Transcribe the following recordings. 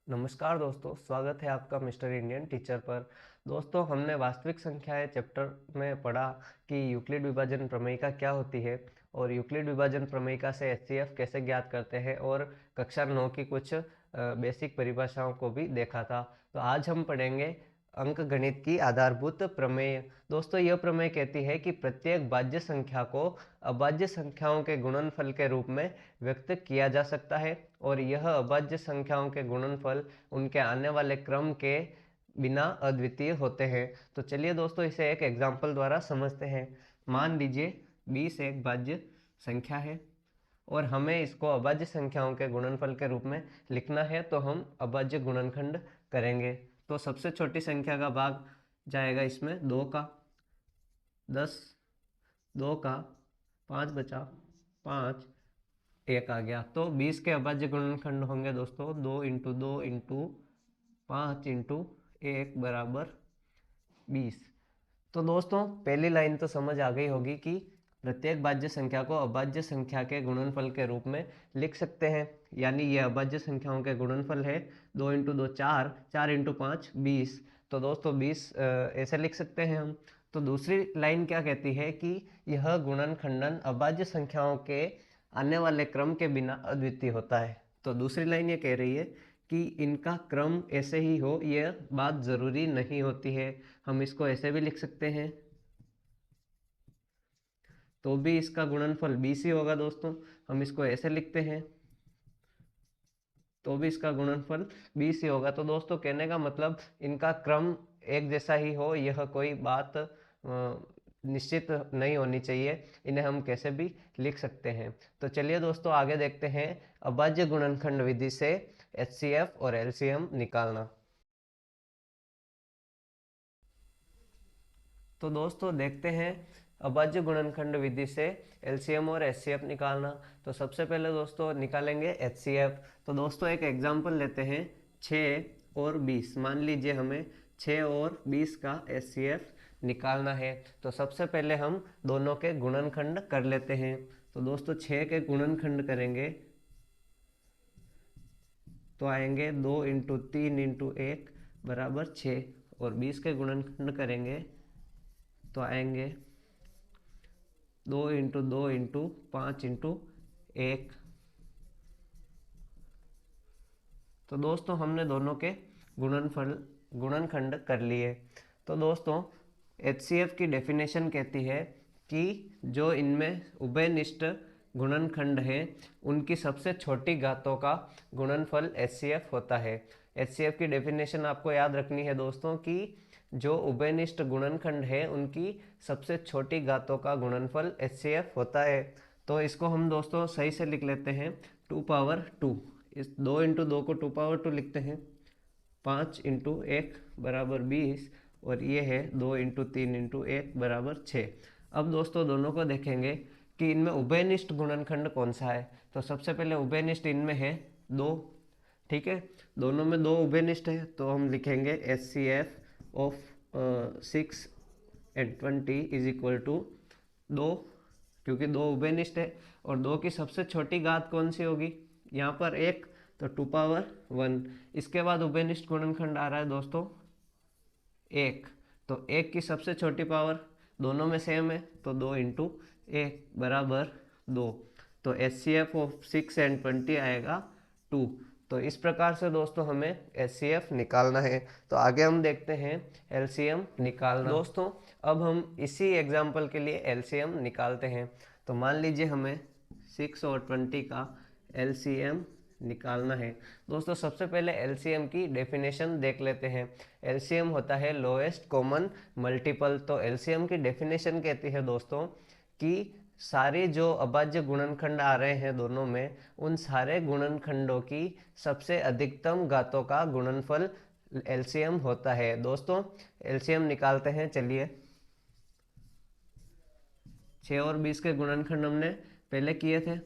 नमस्कार दोस्तों, स्वागत है आपका मिस्टर इंडियन टीचर पर। दोस्तों, हमने वास्तविक संख्याएं चैप्टर में पढ़ा कि यूक्लिड विभाजन प्रमेयिका क्या होती है और यूक्लिड विभाजन प्रमेयिका से एचसीएफ कैसे ज्ञात करते हैं, और कक्षा 9 की कुछ बेसिक परिभाषाओं को भी देखा था। तो आज हम पढ़ेंगे अंक गणित की आधारभूत प्रमेय। दोस्तों, यह प्रमेय कहती है कि प्रत्येक भाज्य संख्या को अभाज्य संख्याओं के गुणनफल के रूप में व्यक्त किया जा सकता है, और यह अभाज्य संख्याओं के गुणनफल उनके आने वाले क्रम के बिना अद्वितीय होते हैं। तो चलिए दोस्तों, इसे एक एग्जाम्पल द्वारा समझते हैं। मान लीजिए 20 एक भाज्य संख्या है और हमें इसको अभाज्य संख्याओं के गुणनफल के रूप में लिखना है, तो हम अभाज्य गुणनखंड करेंगे। तो सबसे छोटी संख्या का भाग जाएगा इसमें 2 का, 10, 2 का 5 बचा, 5, 1 आ गया। तो 20 के अभाज्य गुणनखंड होंगे दोस्तों 2 इंटू 2 इंटू 5 इंटू 1 बराबर 20। तो दोस्तों, पहली लाइन तो समझ आ गई होगी कि प्रत्येक भाज्य संख्या को अभाज्य संख्या के गुणनफल के रूप में लिख सकते हैं, यानी ये अभाज्य संख्याओं के गुणनफल है। 2 इंटू 2 4, 4 इंटू 5 20। तो दोस्तों 20 ऐसे लिख सकते हैं हम। तो दूसरी लाइन क्या कहती है कि यह गुणनखंडन अभाज्य संख्याओं के आने वाले क्रम के बिना अद्वितीय होता है। तो दूसरी लाइन ये कह रही है कि इनका क्रम ऐसे ही हो, यह बात जरूरी नहीं होती है। हम इसको ऐसे भी लिख सकते हैं, तो भी इसका गुणनफल 20 ही होगा दोस्तों। हम इसको ऐसे लिखते हैं, तो भी इसका गुणनफल 20 ही होगा। तो दोस्तों, कहने का मतलब इनका क्रम एक जैसा ही हो, यह कोई बात निश्चित नहीं होनी चाहिए। इन्हें हम कैसे भी लिख सकते हैं। तो चलिए दोस्तों, आगे देखते हैं अभाज्य गुणनखंड विधि से एचसीएफ और एलसीएम निकालना। तो दोस्तों, देखते हैं अभाज्य गुणनखंड विधि से एलसीएम और एचसीएफ निकालना। तो सबसे पहले दोस्तों निकालेंगे एचसीएफ। तो दोस्तों, एक एग्जांपल लेते हैं, 6 और 20। मान लीजिए हमें 6 और 20 का एचसीएफ निकालना है। तो सबसे पहले हम दोनों के गुणनखंड कर लेते हैं। तो दोस्तों, 6 के गुणनखंड करेंगे तो आएंगे 2 इंटू 3 इंटू 1 बराबर 6, और 20 के गुणनखंड करेंगे तो आएंगे 2 इंटू 2 इंटू 5 इंटू 1। तो दोस्तों, हमने दोनों के गुणनखंड कर लिए। तो दोस्तों, एचसीएफ की डेफिनेशन कहती है कि जो इनमें उभयनिष्ठ गुणनखंड है उनकी सबसे छोटी घातों का गुणनफल एचसीएफ होता है। एचसीएफ की डेफिनेशन आपको याद रखनी है दोस्तों कि जो उभयनिष्ठ गुणनखंड है उनकी सबसे छोटी घातों का गुणनफल एचसीएफ होता है। तो इसको हम दोस्तों सही से लिख लेते हैं 2 पावर 2। इस 2 इंटू 2 को 2 पावर 2 लिखते हैं, 5 इंटू 1 बराबर 20, और ये है 2 इंटू 3 इंटू 1 बराबर 6। अब दोस्तों दोनों को देखेंगे कि इनमें उभयनिष्ठ गुणनखंड कौन सा है। तो सबसे पहले उभयनिष्ठ इनमें है 2, ठीक है। दोनों में 2 उभयनिष्ठ है, तो हम लिखेंगे H C F of 6 and 20 is equal to 2, क्योंकि 2 उभयनिष्ठ है। और 2 की सबसे छोटी घात कौन सी होगी, यहाँ पर 1, तो 2 पावर 1। इसके बाद उभयनिष्ठ गुणनखंड आ रहा है दोस्तों 1, तो 1 की सबसे छोटी पावर दोनों में सेम है, तो 2 इंटू 1 बराबर 2। तो H C F of 6 and 20 आएगा 2। तो इस प्रकार से दोस्तों हमें एच सी एफ निकालना है। तो आगे हम देखते हैं एलसीएम निकालना। दोस्तों, अब हम इसी एग्जाम्पल के लिए एलसीएम निकालते हैं। तो मान लीजिए हमें 6 और 20 का एलसीएम निकालना है। दोस्तों, सबसे पहले एलसीएम की डेफिनेशन देख लेते हैं। एलसीएम होता है लोएस्ट कॉमन मल्टीपल। तो एलसीएम की डेफिनेशन कहती है दोस्तों कि सारे जो अभाज्य गुणनखंड आ रहे हैं दोनों में, उन सारे गुणनखंडों की सबसे अधिकतम घातों का गुणनफल एलसीएम होता है। दोस्तों, एलसीएम निकालते हैं, चलिए। 6 और 20 के गुणनखंड हमने पहले किए थे।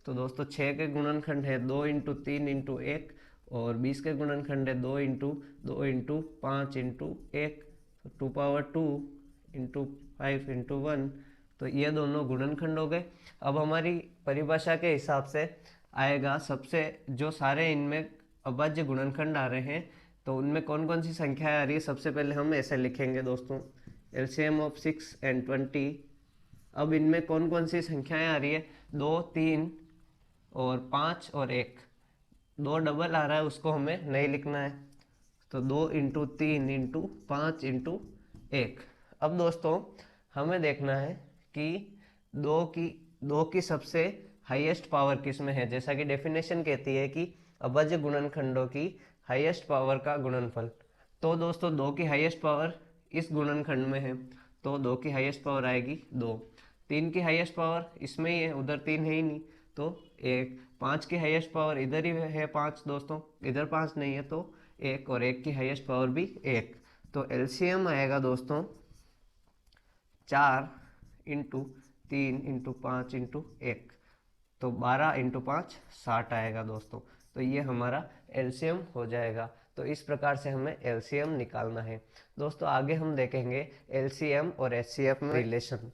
तो दोस्तों 6 के गुणनखंड है 2 इंटू 3 इंटू 1, और 20 के गुणनखंड है 2 इंटू 2 इंटू 5 इंटू 1, तो 2 पावर 2 इंटू 5 इंटू 1, तो ये दोनों गुणनखंड हो गए। अब हमारी परिभाषा के हिसाब से आएगा सबसे, जो सारे इनमें अभाज्य गुणनखंड आ रहे हैं तो उनमें कौन कौन सी संख्याएं आ रही है। सबसे पहले हम ऐसे लिखेंगे दोस्तों, LCM ऑफ 6 and 20। अब इनमें कौन कौन सी संख्याएं आ रही है, 2, 3 और 5 और 1। 2 डबल आ रहा है, उसको हमें नहीं लिखना है, तो 2 इंटू 3 इंटू 5 इंटू 1। अब दोस्तों हमें देखना है कि दो की सबसे हाईएस्ट पावर किस में है। जैसा कि डेफिनेशन कहती है कि अभाज्य गुणनखंडों की हाईएस्ट पावर का गुणनफल। तो दोस्तों 2 की हाईएस्ट पावर इस गुणनखंड में है, तो 2 की हाईएस्ट पावर आएगी 2। 3 की हाईएस्ट पावर इसमें ही है, उधर 3 है ही नहीं, तो 1। 5 की हाईएस्ट पावर इधर ही है 5 दोस्तों, इधर 5 नहीं है, तो 1। और 1 की हाईएस्ट पावर भी 1। तो LCM आएगा दोस्तों 4 इंटू 3 इंटू 5 इंटू 1, तो 12 इंटू 5 60 आएगा दोस्तों। तो ये हमारा LCM हो जाएगा। तो इस प्रकार से हमें LCM निकालना है दोस्तों। आगे हम देखेंगे LCM और HCF में रिलेशन।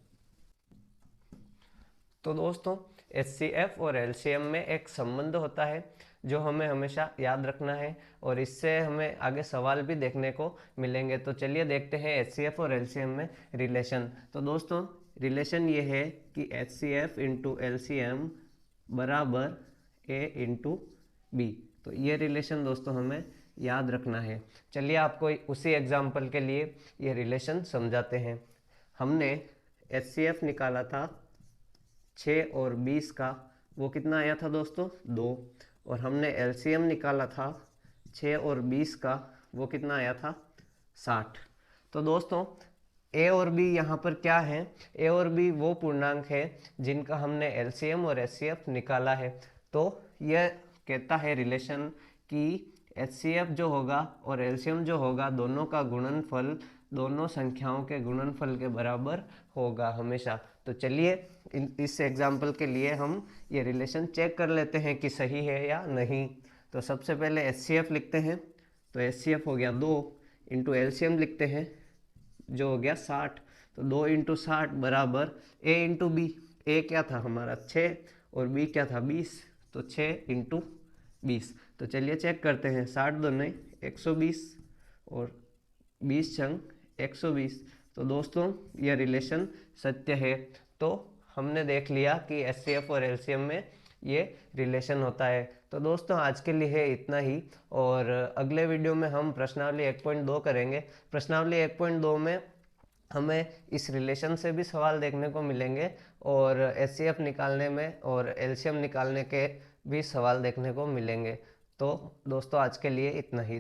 तो दोस्तों HCF और LCM में एक संबंध होता है जो हमें हमेशा याद रखना है, और इससे हमें आगे सवाल भी देखने को मिलेंगे। तो चलिए देखते हैं HCF और LCM में रिलेशन। तो दोस्तों रिलेशन ये है कि HCF इंटू LCM बराबर A इंटू बी। तो ये रिलेशन दोस्तों हमें याद रखना है। चलिए आपको उसी एग्जाम्पल के लिए ये रिलेशन समझाते हैं। हमने HCF निकाला था 6 और 20 का, वो कितना आया था दोस्तों 2। और हमने LCM निकाला था 6 और 20 का, वो कितना आया था 60। तो दोस्तों A और B यहाँ पर क्या है, A और B वो पूर्णांक है जिनका हमने LCM और HCF निकाला है। तो यह कहता है रिलेशन कि HCF जो होगा और LCM जो होगा, दोनों का गुणनफल दोनों संख्याओं के गुणनफल के बराबर होगा हमेशा। तो चलिए इस एग्जाम्पल के लिए हम ये रिलेशन चेक कर लेते हैं कि सही है या नहीं। तो सबसे पहले HCF लिखते हैं, तो HCF हो गया 2 इंटू LCM लिखते हैं जो हो गया 60। तो 2 इंटू 60 बराबर A इंटू बी। A क्या था हमारा 6 और B क्या था 20, तो 6 इंटू 20। तो चलिए चेक करते हैं, 60 दूने 120 और 20 छंग 120। तो दोस्तों यह रिलेशन सत्य है। तो हमने देख लिया कि HCF और LCM में ये रिलेशन होता है। तो दोस्तों आज के लिए इतना ही, और अगले वीडियो में हम प्रश्नावली 1.2 करेंगे। प्रश्नावली 1.2 में हमें इस रिलेशन से भी सवाल देखने को मिलेंगे, और HCF निकालने में और LCM निकालने के भी सवाल देखने को मिलेंगे। तो दोस्तों आज के लिए इतना ही।